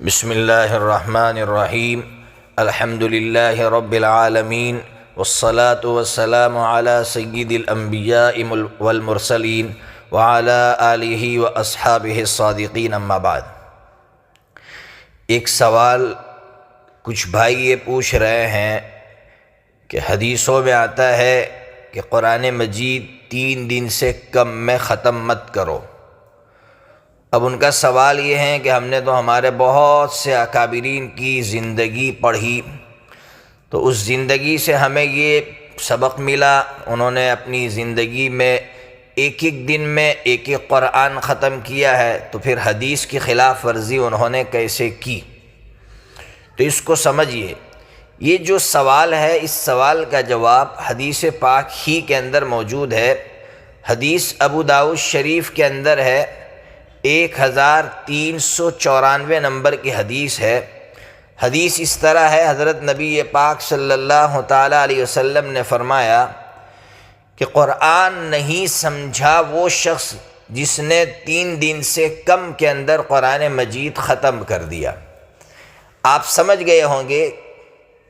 بسم اللہ الرحمن الرحیم الحمد للہ رب العالمین والصلاة والسلام علی سید الانبیاء والمرسلین وعلی آلہ واصحابہ الصادقین اما بعد۔ ایک سوال کچھ بھائی یہ پوچھ رہے ہیں کہ حدیثوں میں آتا ہے کہ قرآن مجید 3 دن سے کم میں ختم مت کرو۔ اب ان کا سوال یہ ہے کہ ہم نے تو ہمارے بہت سے اکابرین کی زندگی پڑھی، تو اس زندگی سے ہمیں یہ سبق ملا، انہوں نے اپنی زندگی میں ایک دن میں ایک قرآن ختم کیا ہے، تو پھر حدیث کی خلاف ورزی انہوں نے کیسے کی؟ تو اس کو سمجھیے، یہ جو سوال ہے اس سوال کا جواب حدیث پاک ہی کے اندر موجود ہے۔ حدیث ابو داؤد شریف کے اندر ہے، 1394 نمبر کی حدیث ہے۔ حدیث اس طرح ہے، حضرت نبی پاک صلی اللہ تعالیٰ علیہ وسلم نے فرمایا کہ قرآن نہیں سمجھا وہ شخص جس نے 3 دن سے کم کے اندر قرآن مجید ختم کر دیا۔ آپ سمجھ گئے ہوں گے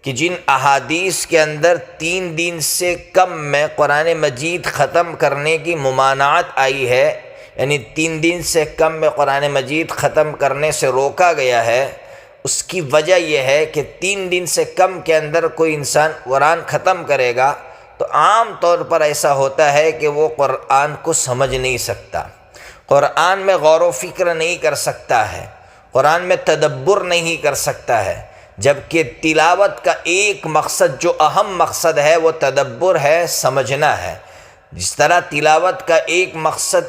کہ جن احادیث کے اندر 3 دن سے کم میں قرآن مجید ختم کرنے کی ممانعت آئی ہے، یعنی 3 دن سے کم میں قرآن مجید ختم کرنے سے روکا گیا ہے، اس کی وجہ یہ ہے کہ 3 دن سے کم کے اندر کوئی انسان قرآن ختم کرے گا تو عام طور پر ایسا ہوتا ہے کہ وہ قرآن کو سمجھ نہیں سکتا، قرآن میں غور و فکر نہیں کر سکتا ہے، قرآن میں تدبر نہیں کر سکتا ہے، جبکہ تلاوت کا ایک مقصد جو اہم مقصد ہے وہ تدبر ہے، سمجھنا ہے۔ جس طرح تلاوت کا ایک مقصد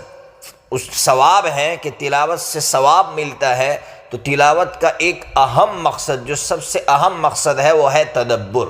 اس ثواب ہے کہ تلاوت سے ثواب ملتا ہے، تو تلاوت کا ایک اہم مقصد جو سب سے اہم مقصد ہے وہ ہے تدبر۔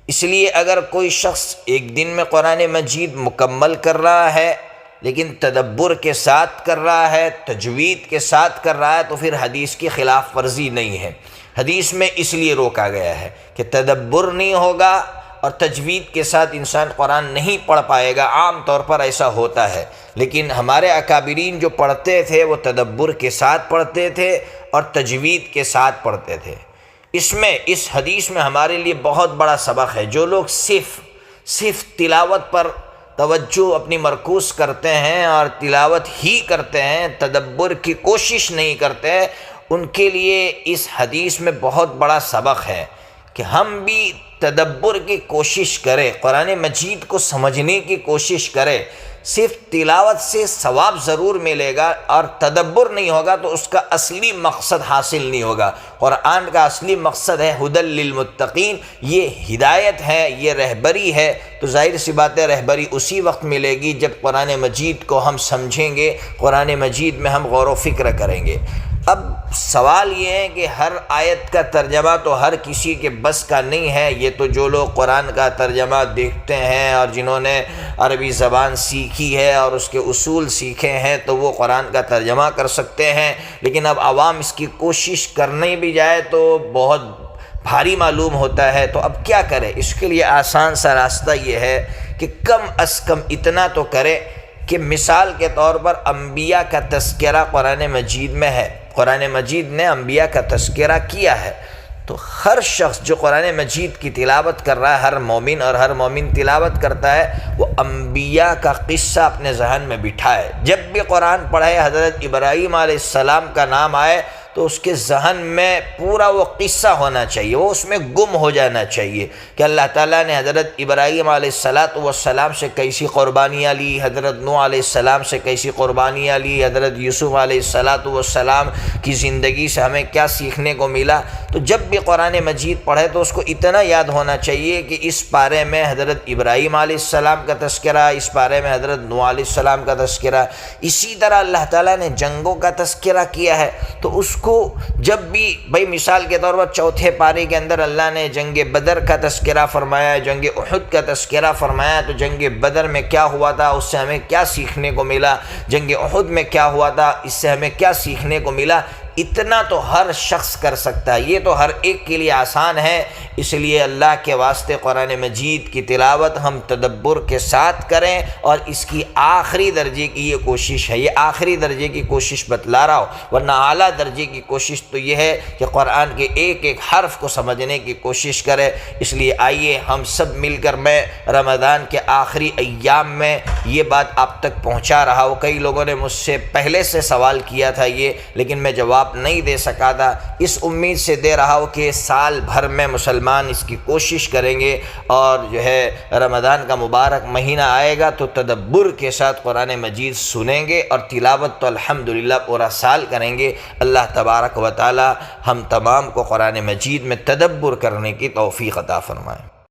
اس لیے اگر کوئی شخص ایک دن میں قرآن مجید مکمل کر رہا ہے لیکن تدبر کے ساتھ کر رہا ہے، تجوید کے ساتھ کر رہا ہے، تو پھر حدیث کی خلاف ورزی نہیں ہے۔ حدیث میں اس لیے روکا گیا ہے کہ تدبر نہیں ہوگا اور تجوید کے ساتھ انسان قرآن نہیں پڑھ پائے گا، عام طور پر ایسا ہوتا ہے، لیکن ہمارے اکابرین جو پڑھتے تھے وہ تدبر کے ساتھ پڑھتے تھے اور تجوید کے ساتھ پڑھتے تھے۔ اس حدیث میں ہمارے لیے بہت بڑا سبق ہے۔ جو لوگ صرف تلاوت پر توجہ اپنی مرکوز کرتے ہیں اور تلاوت ہی کرتے ہیں، تدبر کی کوشش نہیں کرتے، ان کے لیے اس حدیث میں بہت بڑا سبق ہے کہ ہم بھی تدبر کی کوشش کریں، قرآن مجید کو سمجھنے کی کوشش کریں۔ صرف تلاوت سے ثواب ضرور ملے گا اور تدبر نہیں ہوگا تو اس کا اصلی مقصد حاصل نہیں ہوگا۔ قرآن کا اصلی مقصد ہے ھدی للمتقین، یہ ہدایت ہے، یہ رہبری ہے، تو ظاہر سی بات ہے رہبری اسی وقت ملے گی جب قرآن مجید کو ہم سمجھیں گے، قرآن مجید میں ہم غور و فکر کریں گے۔ اب سوال یہ ہے کہ ہر آیت کا ترجمہ تو ہر کسی کے بس کا نہیں ہے، یہ تو جو لوگ قرآن کا ترجمہ دیکھتے ہیں اور جنہوں نے عربی زبان سیکھی ہے اور اس کے اصول سیکھے ہیں تو وہ قرآن کا ترجمہ کر سکتے ہیں، لیکن اب عوام اس کی کوشش کرنے بھی جائے تو بہت بھاری معلوم ہوتا ہے، تو اب کیا کرے؟ اس کے لیے آسان سا راستہ یہ ہے کہ کم از کم اتنا تو کرے کہ مثال کے طور پر انبیاء کا تذکرہ قرآن مجید میں ہے، قرآن مجید نے انبیاء کا تذکرہ کیا ہے، تو ہر شخص جو قرآن مجید کی تلاوت کر رہا ہے، ہر مومن اور ہر مومن تلاوت کرتا ہے، وہ انبیاء کا قصہ اپنے ذہن میں بٹھائے۔ جب بھی قرآن پڑھے حضرت ابراہیم علیہ السلام کا نام آئے تو اس کے ذہن میں پورا وہ قصہ ہونا چاہیے، وہ اس میں گم ہو جانا چاہیے کہ اللہ تعالیٰ نے حضرت ابراہیم علیہ السلام سے کیسی قربانیاں لی، حضرت نوح علیہ السلام سے کیسی قربانیاں لی، حضرت یوسف علیہ السلام کی زندگی سے ہمیں کیا سیکھنے کو ملا۔ تو جب بھی قرآن مجید پڑھے تو اس کو اتنا یاد ہونا چاہیے کہ اس پارے میں حضرت ابراہیم علیہ السلام کا تذکرہ، اس پارے میں حضرت نوح علیہ السلام کا تذکرہ، اسی طرح اللہ تعالیٰ نے جنگوں کا تذکرہ کیا ہے، تو اس کو جب بھی بھائی مثال کے طور پر 4 پارے کے اندر اللہ نے جنگ بدر کا تذکرہ فرمایا، جنگ احد کا تذکرہ فرمایا، تو جنگ بدر میں کیا ہوا تھا، اس سے ہمیں کیا سیکھنے کو ملا، جنگ احد میں کیا ہوا تھا، اس سے ہمیں کیا سیکھنے کو ملا، اتنا تو ہر شخص کر سکتا ہے، یہ تو ہر ایک کے لیے آسان ہے۔ اس لیے اللہ کے واسطے قرآن مجید کی تلاوت ہم تدبر کے ساتھ کریں، اور اس کی آخری درجے کی یہ کوشش ہے، یہ آخری درجے کی کوشش بتلا رہا ہو، ورنہ اعلیٰ درجے کی کوشش تو یہ ہے کہ قرآن کے ایک ایک حرف کو سمجھنے کی کوشش کرے۔ اس لیے آئیے ہم سب مل کر، میں رمضان کے آخری ایام میں یہ بات آپ تک پہنچا رہا ہوں۔ کئی لوگوں نے مجھ سے پہلے سے سوال کیا تھا یہ، لیکن میں جواب نہیں دے سکا تھا، اس امید سے دے رہا ہوں کہ سال بھر میں مسلمان اس کی کوشش کریں گے، اور جو ہے رمضان کا مبارک مہینہ آئے گا تو تدبر کے ساتھ قرآن مجید سنیں گے، اور تلاوت تو الحمدللہ پورا سال کریں گے۔ اللہ تبارک و تعالی ہم تمام کو قرآن مجید میں تدبر کرنے کی توفیق عطا فرمائے۔